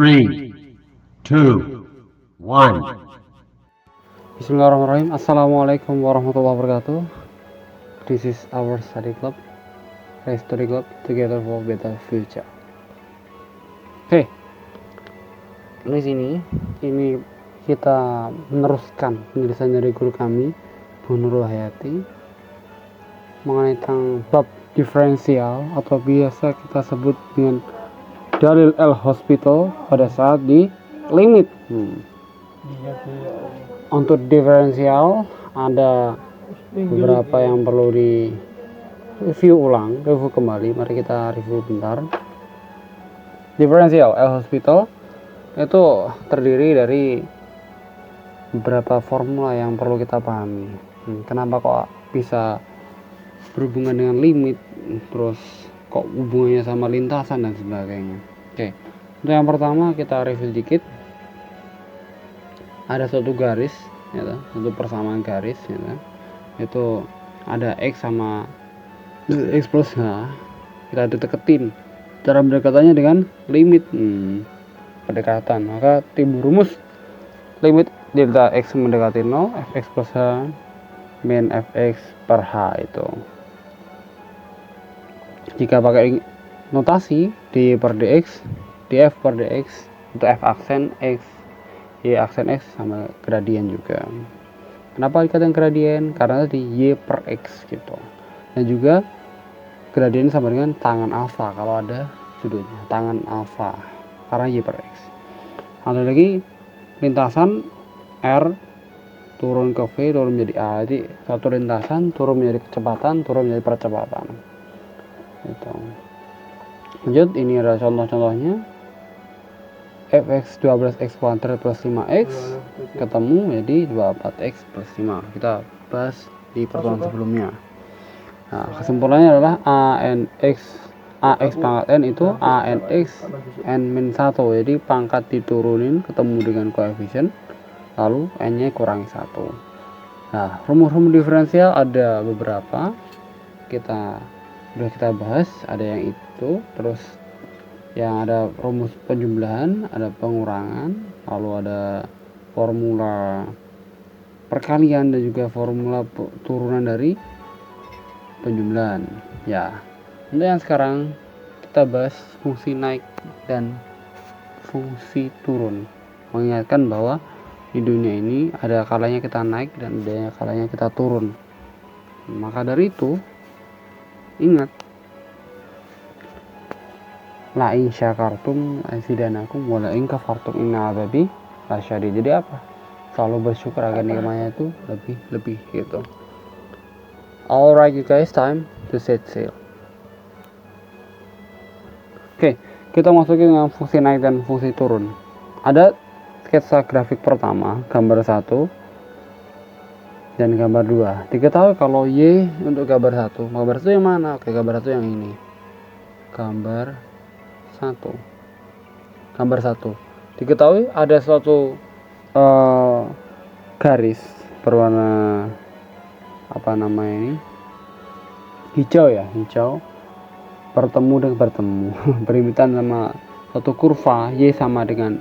3, 2, 1. Bismillahirrahmanirrahim. Assalamualaikum warahmatullahi wabarakatuh. This is our study club, Race Study Club, together for better future. Oke, di sini kita meneruskan penjelasan dari guru kami, Bu Nurul Hayati, mengenai tentang bab diferensial atau biasa kita sebut dengan dalil L-Hospital pada saat di limit. Untuk diferensial ada beberapa yang perlu di review kembali. Mari kita review bentar. Diferensial L-Hospital itu terdiri dari beberapa formula yang perlu kita pahami. Kenapa kok bisa berhubungan dengan limit, terus kok hubungannya sama lintasan dan sebagainya. Oke, untuk yang pertama kita review dikit. Ada suatu garis, satu persamaan garis, itu ada X sama X plus H. Kita deketin. Cara pendekatannya dengan limit pendekatan. Maka timbul rumus limit delta X mendekati 0, Fx plus H min Fx per H itu. Jika pakai notasi d per dx, df per dx untuk f aksen x, y aksen x sama gradien juga. Kenapa dikatakan gradien? Karena tadi y per x gitu. Dan juga gradien sama dengan tangan alfa kalau ada sudutnya, tangan alfa karena y per x. Ada lagi lintasan r turun ke v, turun menjadi a. Jadi satu lintasan turun menjadi kecepatan, turun menjadi percepatan. Gitu. Lanjut, ini adalah contoh-contohnya. Fx 12x kuadrat plus 5x ketemu jadi 24x plus 5. Kita bahas di pertemuan sebelumnya. Nah, kesimpulannya adalah ax pangkat n itu anx n min 1. Jadi pangkat diturunin ketemu dengan koefisien, lalu n nya kurangi 1. Nah, rumus-rumus diferensial ada beberapa, udah kita bahas. Ada yang itu, terus yang ada rumus penjumlahan, ada pengurangan, lalu ada formula perkalian dan juga formula turunan dari penjumlahan. Ya, untuk yang sekarang kita bahas fungsi naik dan fungsi turun. Mengingatkan bahwa di dunia ini ada kalanya kita naik dan ada kalanya kita turun. Maka dari itu, ingat, la in syakartum azidanakum wa la in kafartum inna adzabi lasyadid. Jadi apa? Selalu bersyukur agar nikmatnya itu lebih gitu. Alright you guys, time to set sail. Oke, kita masukin dengan fungsi naik dan fungsi turun. Ada sketsa grafik pertama, gambar 1 dan gambar 2. Diketahui kalau Y untuk gambar 1. Gambar 1 yang mana? Oke, gambar 1 yang ini. Gambar 1. Diketahui ada suatu garis berwarna hijau bertemu berimitan sama suatu kurva y sama dengan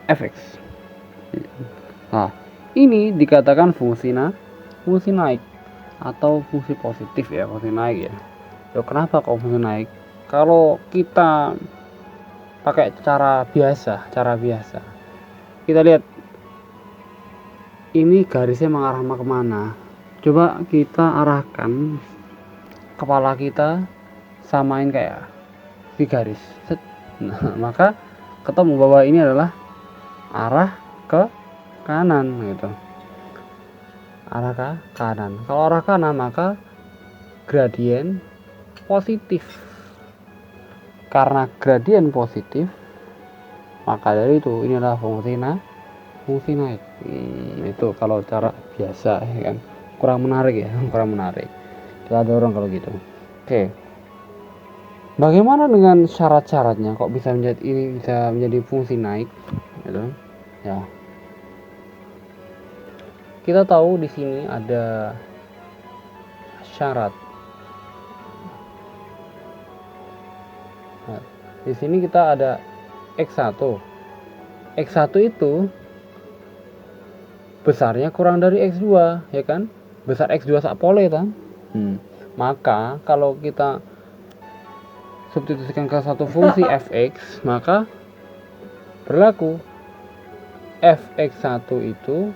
fx. Nah, ini dikatakan fungsi naik atau fungsi positif ya, fungsi naik ya. Kenapa kok fungsi naik? Kalau kita pakai cara biasa, kita lihat ini garisnya mengarah kemana. Coba kita arahkan kepala kita, samain kayak di garis. Nah, maka ketemu bahwa ini adalah arah ke kanan gitu. Arah ke kanan. Kalau arah kanan maka gradien positif. Karena gradien positif, maka dari itu ini adalah fungsi naik. Itu kalau cara biasa ya kan. Kurang menarik. Kita dorong kalau gitu. Oke. Bagaimana dengan syarat-syaratnya? Kok bisa menjadi fungsi naik? Gitu. Ya. Kita tahu di sini ada syarat. Nah, di sini kita ada X1 X1 itu besarnya kurang dari X2, ya kan? Besar X2 sak pole kan? Maka kalau kita substitusikan ke satu fungsi fx, maka berlaku fx1 itu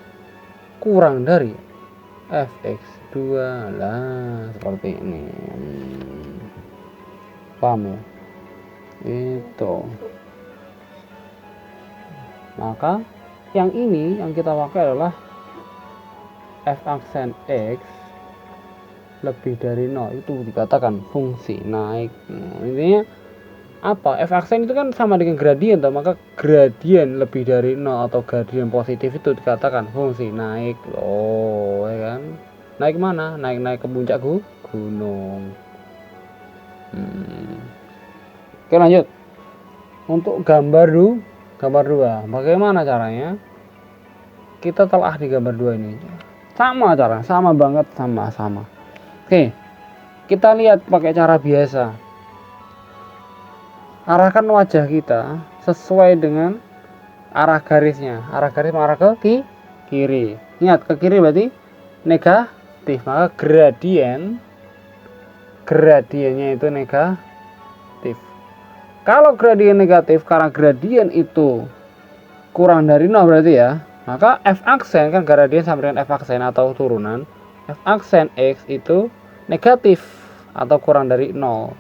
kurang dari fx2 lah, seperti ini. Paham ya? Itu. Maka yang ini yang kita pakai adalah f aksen x lebih dari 0, itu dikatakan fungsi naik. Intinya apa? F aksen itu kan sama dengan gradien toh, maka gradien lebih dari 0 atau gradien positif itu dikatakan fungsi naik. Oh, ya kan? Naik mana? Naik ke puncak gunung. Oke, lanjut. Untuk gambar 2, bagaimana caranya? Kita telah di gambar 2 ini. Sama cara, sama banget, sama. Oke, kita lihat pakai cara biasa. Arahkan wajah kita sesuai dengan arah garisnya. Arah garis mengarah ke kiri. Ingat, ke kiri berarti negatif. Maka gradiennya itu negatif. Kalau gradien negatif, karena gradien itu kurang dari 0 berarti ya, maka f aksen kan gradien sama dengan f aksen atau turunan. F aksen x itu negatif atau kurang dari 0.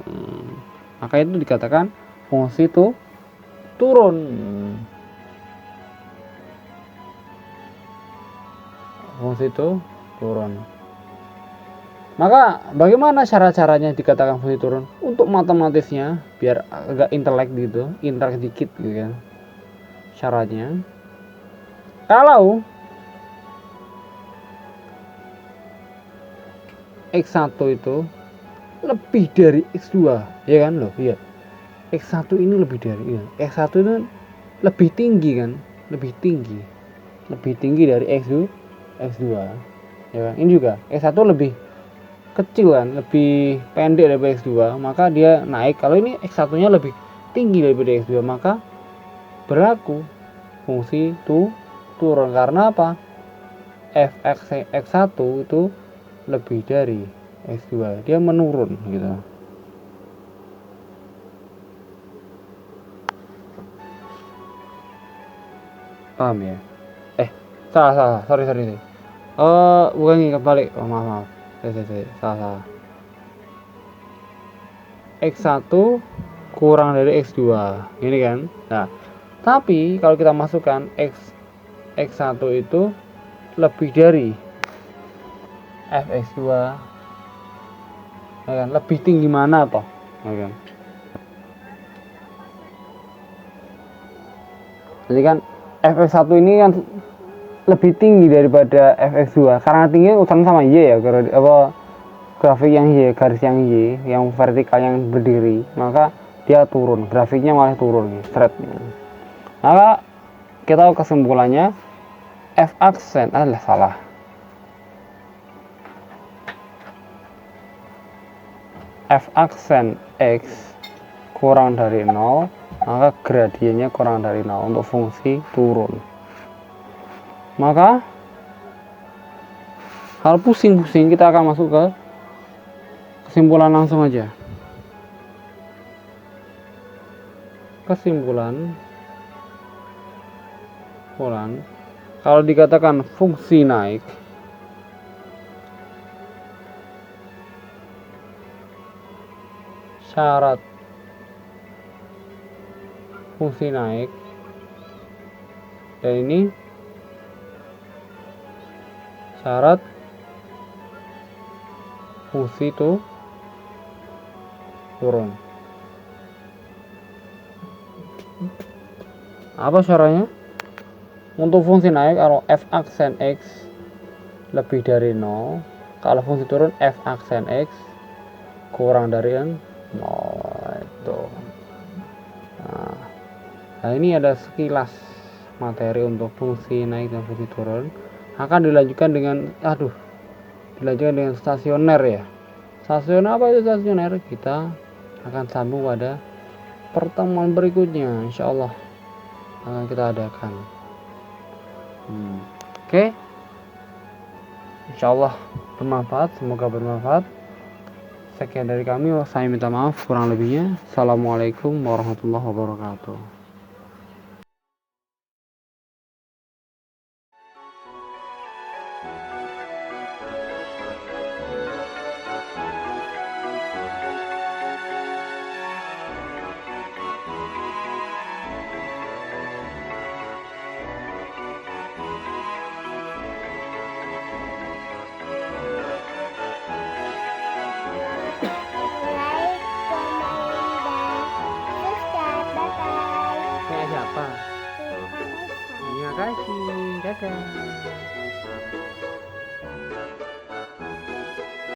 Maka itu dikatakan fungsi itu turun. Fungsi itu turun. Maka bagaimana caranya dikatakan fungsi turun? Untuk matematisnya biar agak intelek dikit gitu kan. Syaratnya kalau X1 itu lebih dari X2, ya kan loh, iya. X1 ini lebih dari, ya. X1 itu lebih tinggi kan, lebih tinggi dari X2, ya kan. Ini juga X1 lebih kecil kan, lebih pendek dari X2, maka dia naik. Kalau ini X1-nya lebih tinggi daripada X2, maka berlaku fungsi itu turun. Karena apa? X1 itu lebih dari X2, dia menurun gitu. Paham ya? Salah, sorry. Bukan ini kebalik. Oh, maaf. Salah. X1 kurang dari X2, ini kan. Nah, tapi kalau kita masukkan X1 itu lebih dari fx2, ya kan? Lebih tinggi mana toh, ya kan? Jadi kan fx1 ini kan lebih tinggi daripada fx2 karena tingginya urusan sama y ya, apa grafik yang y, garis yang y, yang vertikal yang berdiri, maka dia turun, grafiknya malah turun nih, threadnya. Maka kita kesimpulannya f aksen adalah salah. F aksen x kurang dari 0, maka gradiennya kurang dari 0 untuk fungsi turun. Maka hal pusing-pusing, kita akan masuk ke kesimpulan langsung aja. Kesimpulan kalau dikatakan fungsi naik, syarat fungsi naik, dan ini syarat fungsi itu turun. Apa syaratnya? Untuk fungsi naik, kalau f aksen x lebih dari 0, kalau fungsi turun f aksen x kurang dari 0 itu. Nah, ini ada sekilas materi untuk fungsi naik dan fungsi turun. Akan dilanjutkan dengan stasioner ya. Stasioner, apa itu stasioner? Kita akan sambung pada pertemuan berikutnya, insyaallah. akan kita adakan. Oke. Insyaallah bermanfaat, semoga bermanfaat. Sekian dari kami, saya minta maaf kurang lebihnya. Assalamualaikum warahmatullahi wabarakatuh. Like, comment, dan subscribe. Bye-bye. Kayak siapa? Terima kasih. Terima kasih. Dadah.